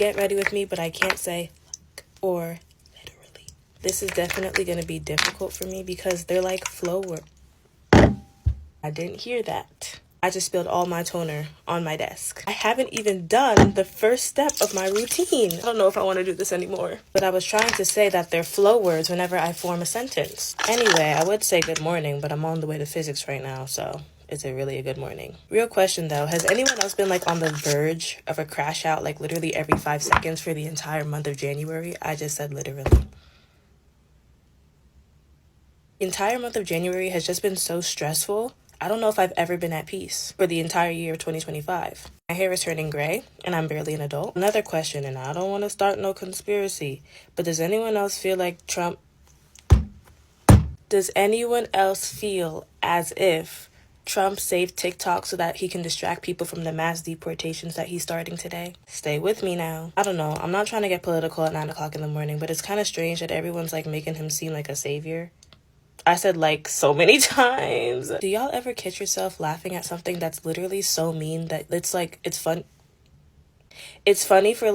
get ready with me, but I can't say or literally. This is definitely going to be difficult for me because they're like flow words. I didn't hear that. I just spilled all my toner on my desk. I haven't even done the first step of my routine. I don't know if I want to do this anymore. But I was trying to say that they're flow words whenever I form a sentence. Anyway, I would say good morning, but I'm on the way to physics right now, so is it really a good morning? Real question though, has anyone else been like on the verge of a crash out like literally every 5 seconds for the entire month of January? I just said literally. The entire month of January has just been so stressful. I don't know if I've ever been at peace for the entire year of 2025. My hair is turning gray, and I'm barely an adult. Another question, and I don't want to start no conspiracy, but does anyone else feel like Trump... Does anyone else feel as if Trump saved TikTok so that he can distract people from the mass deportations that he's starting today? Stay with me now. I don't know. I'm not trying to get political at 9 o'clock in the morning, but it's kind of strange that everyone's like making him seem like a savior. I said like so many times. Do y'all ever catch yourself laughing at something that's literally so mean that it's like, it's fun? It's funny for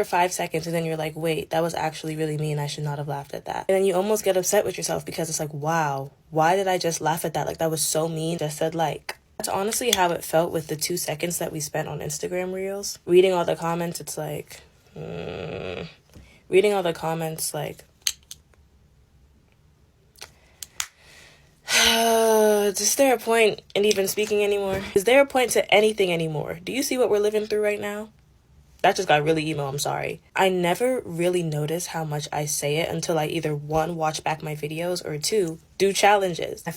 5 seconds and then you're like, wait, that was actually really mean. I should not have laughed at that. And then you almost get upset with yourself because it's like, wow, why did I just laugh at that? Like that was so mean. Just said like. That's honestly how it felt with the 2 seconds that we spent on Instagram Reels. Reading all the comments, it's like, reading all the comments like, is there a point in even speaking anymore? Is there a point to anything anymore? Do you see what we're living through right now? That just got really emo, I'm sorry. I never really notice how much I say it until I either 1, watch back my videos, or 2, do challenges. I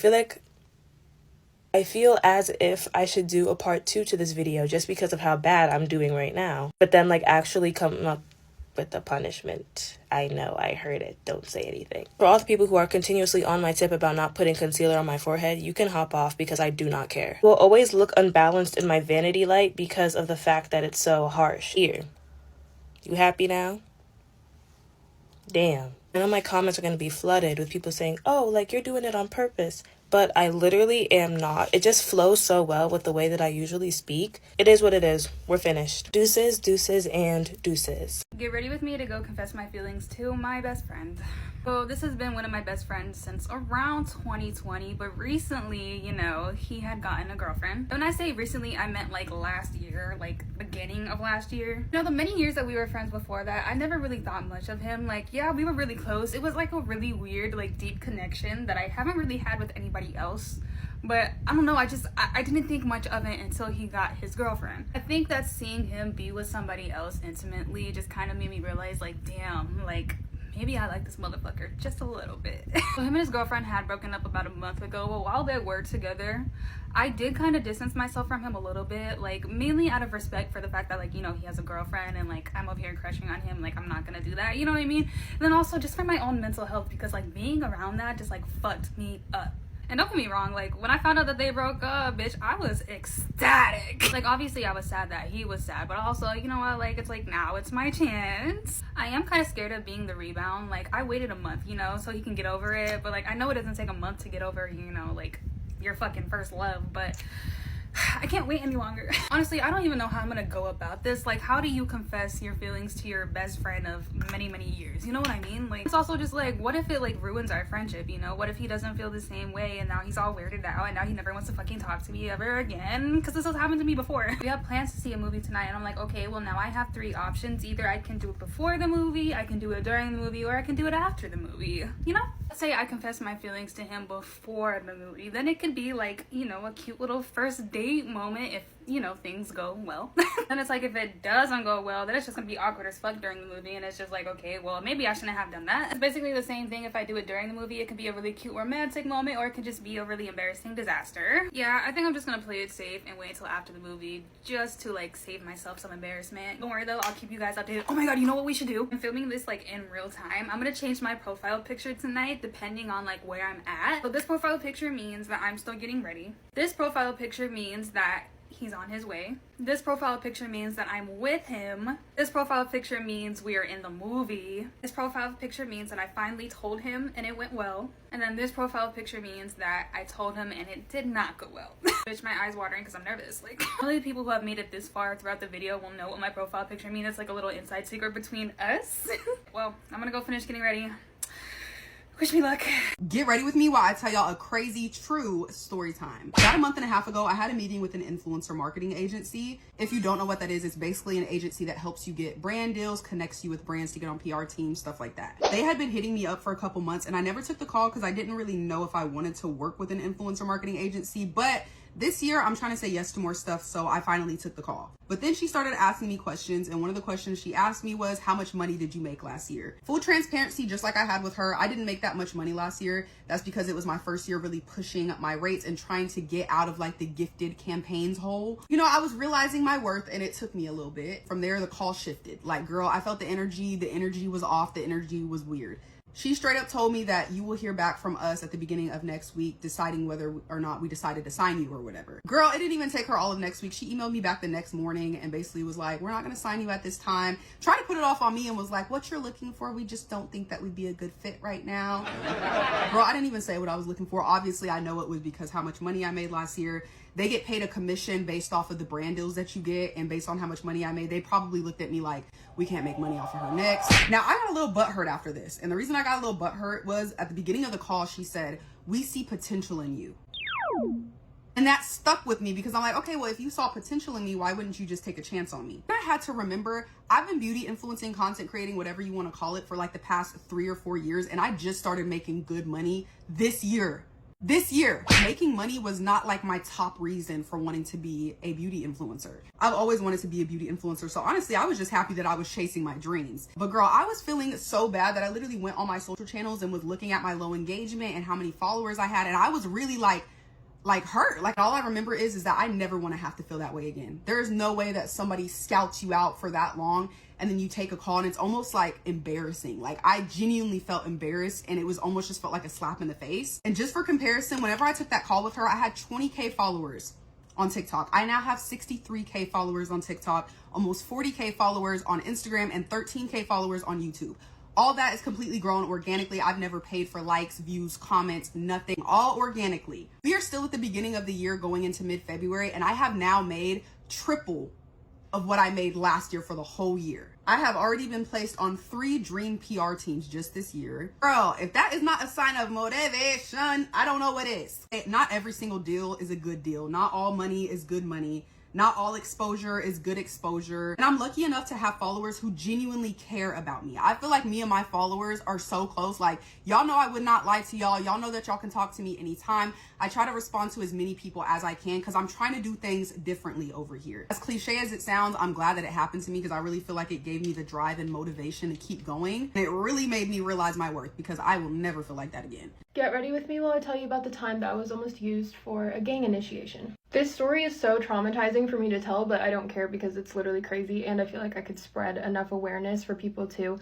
feel as if I should do a part 2 to this video just because of how bad I'm doing right now. But then like actually come up with the punishment. I know, I heard it. Don't say anything. For all the people who are continuously on my tip about not putting concealer on my forehead, you can hop off because I do not care. Will always look unbalanced in my vanity light because of the fact that it's so harsh. Here. You happy now? Damn. I know my comments are going to be flooded with people saying, oh, like you're doing it on purpose. But I literally am not. It just flows so well with the way that I usually speak. It is what it is. We're finished. Deuces, deuces, and deuces. Get ready with me to go confess my feelings to my best friend. So this has been one of my best friends since around 2020, but recently, you know, he had gotten a girlfriend. When I say recently, I meant like last year, like beginning of last year. You know, the many years that we were friends before that, I never really thought much of him. Like, yeah, we were really close. It was like a really weird, like deep connection that I haven't really had with anybody else. But I don't know, I didn't think much of it until he got his girlfriend. I think that seeing him be with somebody else intimately just kind of made me realize like, damn, like maybe I like this motherfucker just a little bit. So him and his girlfriend had broken up about a month ago, but while they were together, I did kind of distance myself from him a little bit, like mainly out of respect for the fact that like, you know, he has a girlfriend and like I'm over here crushing on him, like I'm not gonna do that, you know what I mean? And then also just for my own mental health, because like being around that just like fucked me up. And don't get me wrong, like when I found out that they broke up, bitch, I was ecstatic. Like obviously I was sad that he was sad, but also, you know what, like it's like now it's my chance. I am kind of scared of being the rebound. Like I waited a month, you know, so he can get over it, but like I know it doesn't take a month to get over, you know, like your fucking first love, but I can't wait any longer. Honestly, I don't even know how I'm gonna go about this. Like, how do you confess your feelings to your best friend of many, many years? You know what I mean? Like, it's also just like, what if it like ruins our friendship, you know? What if he doesn't feel the same way and now he's all weirded out and now he never wants to fucking talk to me ever again? Because this has happened to me before. We have plans to see a movie tonight and I'm like, okay, well now I have 3 options. Either I can do it before the movie, I can do it during the movie, or I can do it after the movie, you know? Let's say I confess my feelings to him before the movie. Then it could be like, you know, a cute little first date moment if, you know, things go well. Then it's like if it doesn't go well, then it's just gonna be awkward as fuck during the movie, and it's just like, okay, well maybe I shouldn't have done that. It's basically the same thing if I do it during the movie. It could be a really cute romantic moment, or it could just be a really embarrassing disaster. Yeah, I think I'm just gonna play it safe and wait until after the movie just to like save myself some embarrassment. Don't worry though, I'll keep you guys updated. Oh my god, you know what we should do? I'm filming this like in real time. I'm gonna change my profile picture tonight depending on like where I'm at. So this profile picture means that I'm still getting ready. This profile picture means that he's on his way. This profile picture means that I'm with him. This profile picture means we are in the movie. This profile picture means that I finally told him and it went well. And then this profile picture means that I told him and it did not go well. Bitch, my eyes watering because I'm nervous. Like, only the people who have made it this far throughout the video will know what my profile picture means. It's like a little inside secret between us. Well, I'm gonna go finish getting ready. Wish me luck. Get ready with me while I tell y'all a crazy true story time. About a month and a half ago, I had a meeting with an influencer marketing agency. If you don't know what that is, it's basically an agency that helps you get brand deals, connects you with brands to get on PR teams, stuff like that. They had been hitting me up for a couple months and I never took the call because I didn't really know if I wanted to work with an influencer marketing agency, but this year, I'm trying to say yes to more stuff, so I finally took the call. But then she started asking me questions, and one of the questions she asked me was, how much money did you make last year? Full transparency, just like I had with her, I didn't make that much money last year. That's because it was my first year really pushing my rates and trying to get out of like the gifted campaigns hole. You know, I was realizing my worth, and it took me a little bit. From there, the call shifted. Like, girl, I felt the energy was off, the energy was weird. She straight up told me that you will hear back from us at the beginning of next week, deciding whether or not we decided to sign you or whatever. Girl, it didn't even take her all of next week. She emailed me back the next morning and basically was like, we're not going to sign you at this time. Tried to put it off on me and was like, what you're looking for, we just don't think that we'd be a good fit right now. Girl, I didn't even say what I was looking for. Obviously, I know it was because how much money I made last year. They get paid a commission based off of the brand deals that you get, and based on how much money I made, they probably looked at me like, we can't make money off of her next. Now, I got a little butthurt after this, and the reason I got a little butthurt was at the beginning of the call, she said, we see potential in you. And that stuck with me because I'm like, okay, well, if you saw potential in me, why wouldn't you just take a chance on me? I had to remember, I've been beauty influencing, content creating, whatever you want to call it, for like the past 3 or 4 years, and I just started making good money this year. This year, making money was not like my top reason for wanting to be a beauty influencer. I've always wanted to be a beauty influencer. So honestly, I was just happy that I was chasing my dreams. But girl, I was feeling so bad that I literally went on my social channels and was looking at my low engagement and how many followers I had. And I was really like hurt. Like, all I remember is that I never want to have to feel that way again. There is no way that somebody scouts you out for that long and then you take a call and it's almost like embarrassing. Like, I genuinely felt embarrassed and it was almost just felt like a slap in the face. And just for comparison, whenever I took that call with her, I had 20K followers on TikTok. I now have 63K followers on TikTok, almost 40K followers on Instagram, and 13K followers on YouTube. All that is completely grown organically. I've never paid for likes, views, comments, nothing, all organically. We are still at the beginning of the year going into mid-February, and I have now made triple of what I made last year for the whole year. I have already been placed on 3 dream PR teams just this year. Girl, if that is not a sign of motivation, I don't know what is. Not every single deal is a good deal. Not all money is good money. Not all exposure is good exposure. And I'm lucky enough to have followers who genuinely care about me. I feel like me and my followers are so close. Like, y'all know I would not lie to y'all. Y'all know that y'all can talk to me anytime. I try to respond to as many people as I can because I'm trying to do things differently over here. As cliche as it sounds, I'm glad that it happened to me because I really feel like it gave me the drive and motivation to keep going. And it really made me realize my worth because I will never feel like that again. Get ready with me while I tell you about the time that I was almost used for a gang initiation. This story is so traumatizing for me to tell, but I don't care because it's literally crazy, and I feel like I could spread enough awareness for people to,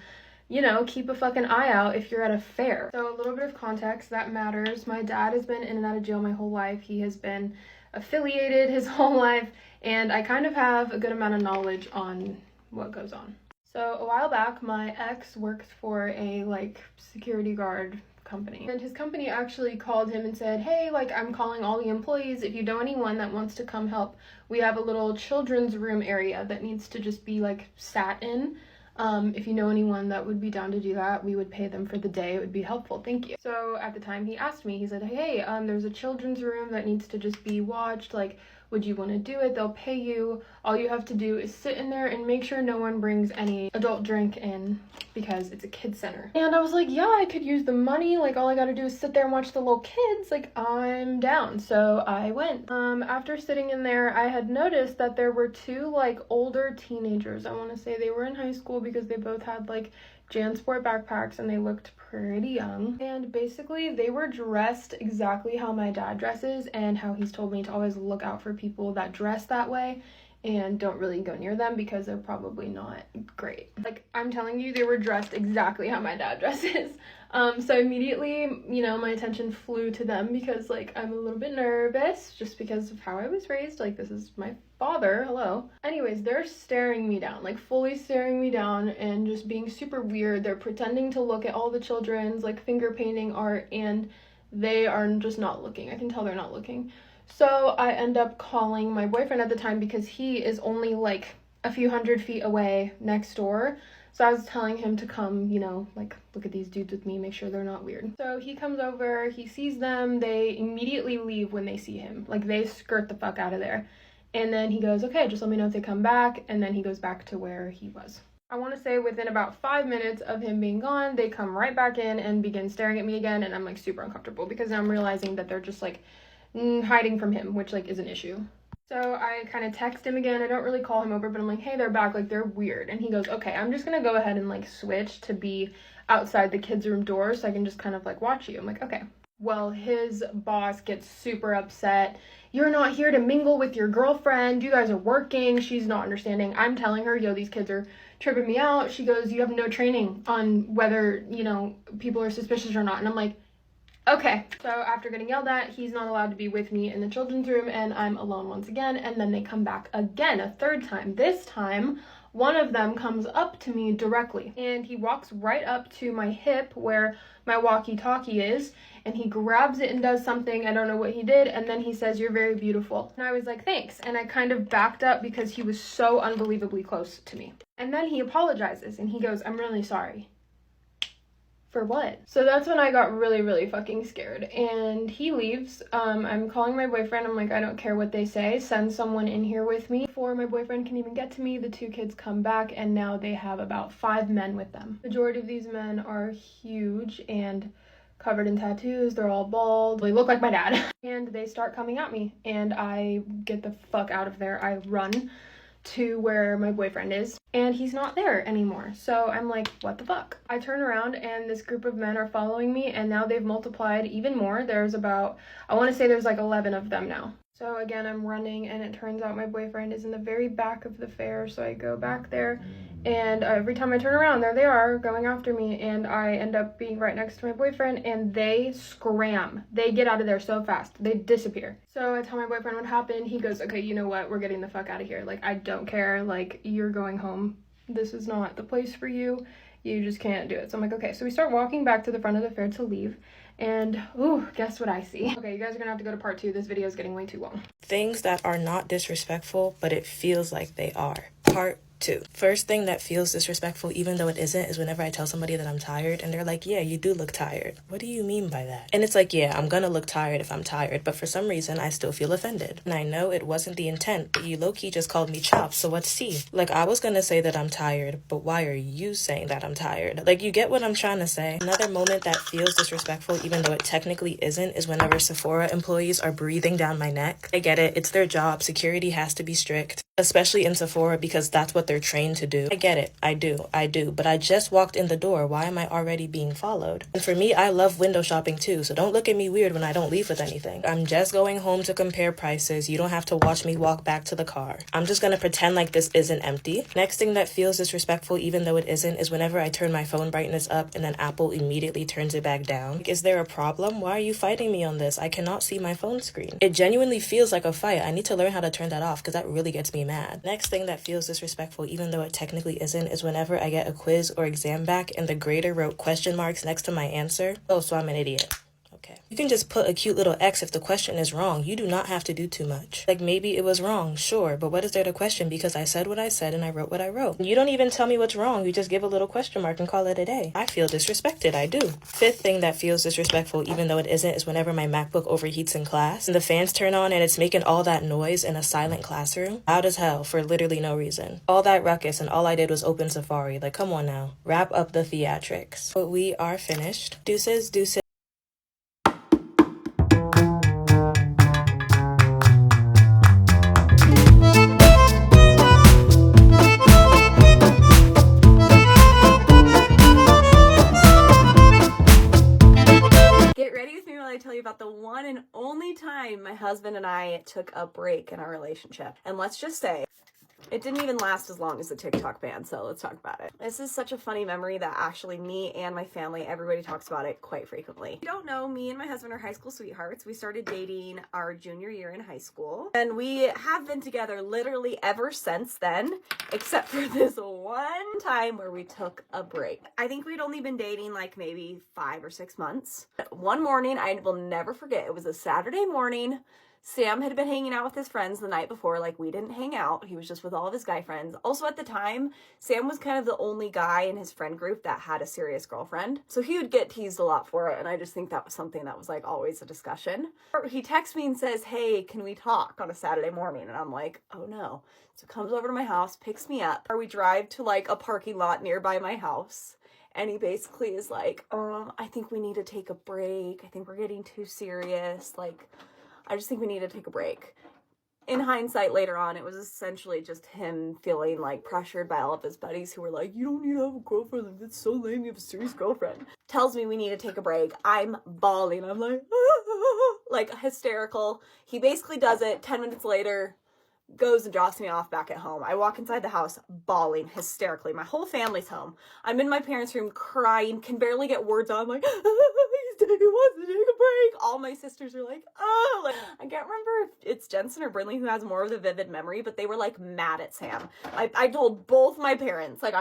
you know, keep a fucking eye out if you're at a fair. So a little bit of context that matters. My dad has been in and out of jail my whole life. He has been affiliated his whole life, and I kind of have a good amount of knowledge on what goes on. So a while back, my ex worked for a security guard company, and his company actually called him and said, hey, I'm calling all the employees. If you know anyone that wants to come help, we have a little children's room area that needs to just be sat in. If you know anyone that would be down to do that, we would pay them for the day. It would be helpful. Thank you. So at the time he asked me, he said, hey, there's a children's room that needs to just be watched. Would you want to do it? They'll pay you. All you have to do is sit in there and make sure no one brings any adult drink in because it's a kid center. And I was like, yeah, I could use the money. All I gotta do is sit there and watch the little kids. I'm down. So I went. After sitting in there, I had noticed that there were 2 older teenagers. I want to say they were in high school because they both had JanSport backpacks and they looked pretty young. And basically they were dressed exactly how my dad dresses and how he's told me to always look out for people that dress that way. and don't really go near them because they're probably not great. Like, I'm telling you, they were dressed exactly how my dad dresses. So immediately, you know, my attention flew to them because, like, I'm a little bit nervous just because of how I was raised. Like, this is my father, hello. Anyways, they're staring me down, like fully staring me down and just being super weird. They're pretending to look at all the children's, like, finger painting art, and they are just not looking. I can tell they're not looking. So I end up calling my boyfriend at the time because he is only like a few hundred feet away next door. So I was telling him to come, you know, like, look at these dudes with me, make sure they're not weird. So he comes over, he sees them, they immediately leave when they see him. Like, they skirt the fuck out of there. And then he goes, okay, just let me know if they come back. And then he goes back to where he was. I want to say within about 5 minutes of him being gone, they come right back in and begin staring at me again. And I'm, like, super uncomfortable because I'm realizing that they're just, like, hiding from him, which, like, is an issue. So I kind of text him again. I don't really call him over, but I'm like, hey, they're back. Like, they're weird. And he goes, okay, I'm just going to go ahead and, like, switch to be outside the kids' room door so I can just kind of, like, watch you. I'm like, okay. Well, his boss gets super upset. You're not here to mingle with your girlfriend. You guys are working. She's not understanding. I'm telling her, yo, these kids are tripping me out. She goes, you have no training on whether, you know, people are suspicious or not. And I'm like, okay. So after getting yelled at, he's not allowed to be with me in the children's room, and I'm alone once again. And then they come back again, a third time. This time, one of them comes up to me directly, and he walks right up to my hip where my walkie-talkie is, and he grabs it and does something. I don't know what he did, and then he says, you're very beautiful. And I was like, thanks. And I kind of backed up because he was so unbelievably close to me. And then he apologizes, and he goes, I'm really sorry. For what? So that's when I got really, really fucking scared. And he leaves. I'm calling my boyfriend. I'm like, I don't care what they say. Send someone in here with me. Before my boyfriend can even get to me, the two kids come back, and now they have about 5 men with them. Majority of these men are huge and covered in tattoos. They're all bald. They look like my dad. And they start coming at me, and I get the fuck out of there. I run to where my boyfriend is, and he's not there anymore. So I'm like, what the fuck? I turn around, and this group of men are following me, and now they've multiplied even more. There's about, I want to say there's like 11 of them now. So again, I'm running, and it turns out my boyfriend is in the very back of the fair. So I go back there, and every time I turn around, there they are going after me, and I end up being right next to my boyfriend, and they scram. They get out of there so fast. They disappear. So I tell my boyfriend what happened. He goes, okay, you know what? We're getting the fuck out of here. Like, I don't care. Like, you're going home. This is not the place for you. You just can't do it. So I'm like, okay. So we start walking back to the front of the fair to leave. And, ooh, guess what I see? Okay, you guys are gonna have to go to part 2. This video is getting way too long. Things that are not disrespectful, but it feels like they are. Part 2. First thing that feels disrespectful, even though it isn't, is whenever I tell somebody that I'm tired, and they're like, yeah, you do look tired. What do you mean by that? And it's like, yeah, I'm gonna look tired if I'm tired, but for some reason, I still feel offended. And I know it wasn't the intent, but you low-key just called me chop, so what's tea? Like, I was gonna say that I'm tired, but why are you saying that I'm tired? Like, you get what I'm trying to say? Another moment that feels disrespectful, even though it technically isn't, is whenever Sephora employees are breathing down my neck. I get it, it's their job, security has to be strict, especially in Sephora because that's what they're trained to do. I get it, I do, but I just walked in the door. Why am I already being followed? And for me, I love window shopping too, so don't look at me weird when I don't leave with anything. I'm just going home to compare prices. You don't have to watch me walk back to the car. I'm just gonna pretend like this isn't empty. Next thing that feels disrespectful, even though it isn't, is whenever I turn my phone brightness up and then Apple immediately turns it back down. Like, is there a problem? Why are you fighting me on this? I cannot see my phone screen. It genuinely feels like a fight. I need to learn how to turn that off because that really gets me mad. Next thing that feels disrespectful, even though it technically isn't, is whenever I get a quiz or exam back and the grader wrote question marks next to my answer. Oh, so I'm an idiot. Okay. You can just put a cute little X if the question is wrong. You do not have to do too much. Like, maybe it was wrong, sure, but what is there to question because I said what I said and I wrote what I wrote? You don't even tell me what's wrong. You just give a little question mark and call it a day. I feel disrespected. I do. Fifth thing that feels disrespectful, even though it isn't, is whenever my MacBook overheats in class and the fans turn on and it's making all that noise in a silent classroom. Loud as hell for literally no reason. All that ruckus and all I did was open Safari. Like, come on now. Wrap up the theatrics. But we are finished. Deuces, deuces. I tell you about the one and only time my husband and I took a break in our relationship. And let's just say It didn't even last as long as the TikTok ban, so let's talk about it. This is such a funny memory that actually me and my family, everybody talks about it quite frequently. If you don't know, me and my husband are high school sweethearts. We started dating our junior year in high school, and we have been together literally ever since then, except for this one time where we took a break. I think we'd only been dating like maybe 5 or 6 months. One morning, I will never forget, it was a Saturday morning. Sam had been hanging out with his friends the night before. Like, we didn't hang out. He was just with all of his guy friends. Also, at the time, Sam was kind of the only guy in his friend group that had a serious girlfriend. So he would get teased a lot for it. And I just think that was something that was like always a discussion. He texts me and says, hey, can we talk on a Saturday morning? And I'm like, oh no. So comes over to my house, picks me up. Or we drive to like a parking lot nearby my house. And he basically is like, I think we need to take a break. I think we're getting too serious. Like, I just think we need to take a break. In hindsight, later on, it was essentially just him feeling like pressured by all of his buddies who were like, you don't need to have a girlfriend. Like, that's so lame. You have a serious girlfriend. Tells me we need to take a break. I'm bawling. I'm like, like hysterical. He basically does it. 10 minutes later, goes and drops me off back at home. I walk inside the house bawling hysterically. My whole family's home. I'm in my parents' room crying, can barely get words out. I'm like, he wants to take a break. All my sisters are like, oh, like, I can't remember if it's Jensen or Brinley who has more of the vivid memory, but they were like mad at Sam. I told both my parents, like,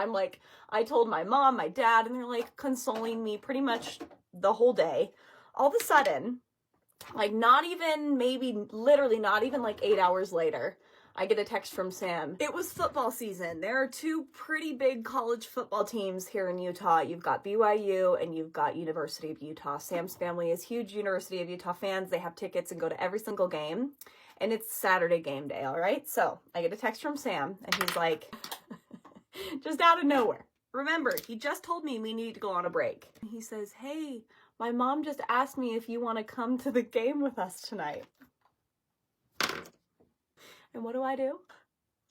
I told my mom, my dad, and they're like consoling me pretty much the whole day. All of a sudden, like literally not even like 8 hours later, I get a text from Sam. It was football season. There are 2 pretty big college football teams here in Utah. You've got BYU and you've got University of Utah. Sam's family is huge University of Utah fans. They have tickets and go to every single game. And it's Saturday game day, all right? So I get a text from Sam and he's like, just out of nowhere. Remember, he just told me we need to go on a break. He says, hey, my mom just asked me if you want to come to the game with us tonight. And what do?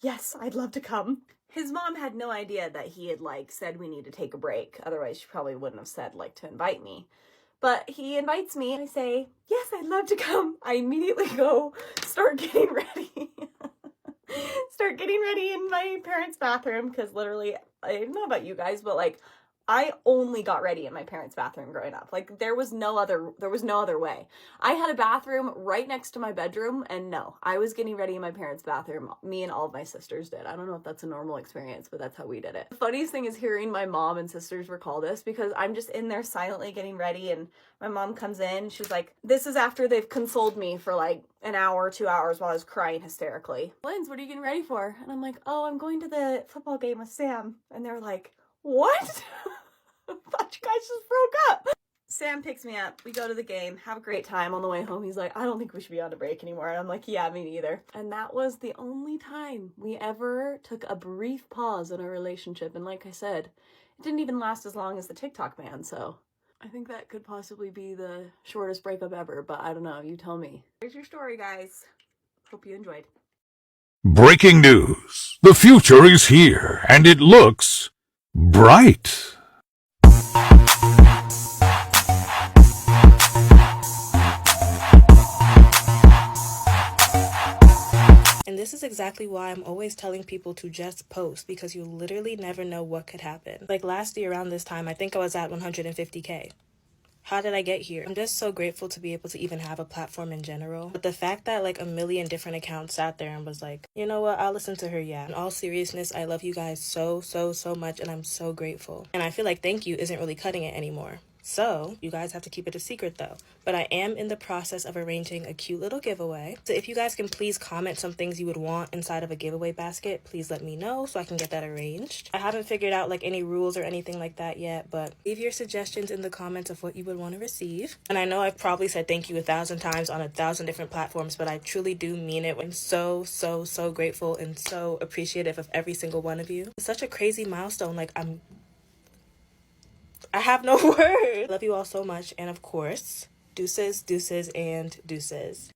Yes, I'd love to come. His mom had no idea that he had like said we need to take a break. Otherwise, she probably wouldn't have said like to invite me. But he invites me and I say, yes, I'd love to come. I immediately go start getting ready. Start getting ready in my parents' bathroom because literally, I don't know about you guys, but like I only got ready in my parents' bathroom growing up. Like there was no other way. I had a bathroom right next to my bedroom, and no, I was getting ready in my parents' bathroom. Me and all of my sisters did. I don't know if that's a normal experience, but that's how we did it. The funniest thing is hearing my mom and sisters recall this because I'm just in there silently getting ready, and my mom comes in. She's like, this is after they've consoled me for like an hour, 2 hours while I was crying hysterically. Linz, what are you getting ready for? And I'm like, oh, I'm going to the football game with Sam. And they're like, what? I thought you guys just broke up. Sam picks me up. We go to the game, have a great time. On the way home, he's like, I don't think we should be on a break anymore. And I'm like, yeah, me neither. And that was the only time we ever took a brief pause in our relationship. And like I said, it didn't even last as long as the TikTok ban. So I think that could possibly be the shortest breakup ever. But I don't know. You tell me. Here's your story, guys. Hope you enjoyed. Breaking news. The future is here, and it looks bright. And this is exactly why I'm always telling people to just post, because you literally never know what could happen. Like last year around this time, I think I was at 150K. How did I get here? I'm just so grateful to be able to even have a platform in general. But the fact that like a million different accounts sat there and was like, you know what, I'll listen to her, yeah. In all seriousness, I love you guys so much, and I'm so grateful. And I feel like thank you isn't really cutting it anymore. So, you guys have to keep it a secret though. But I am in the process of arranging a cute little giveaway. So if you guys can please comment some things you would want inside of a giveaway basket, please let me know so I can get that arranged. I haven't figured out like any rules or anything like that yet, but leave your suggestions in the comments of what you would want to receive. And I know I've probably said thank you 1,000 times on 1,000 different platforms, but I truly do mean it. I'm so grateful and so appreciative of every single one of you. It's such a crazy milestone. Like I have no words. Love you all so much. And of course, deuces, and deuces.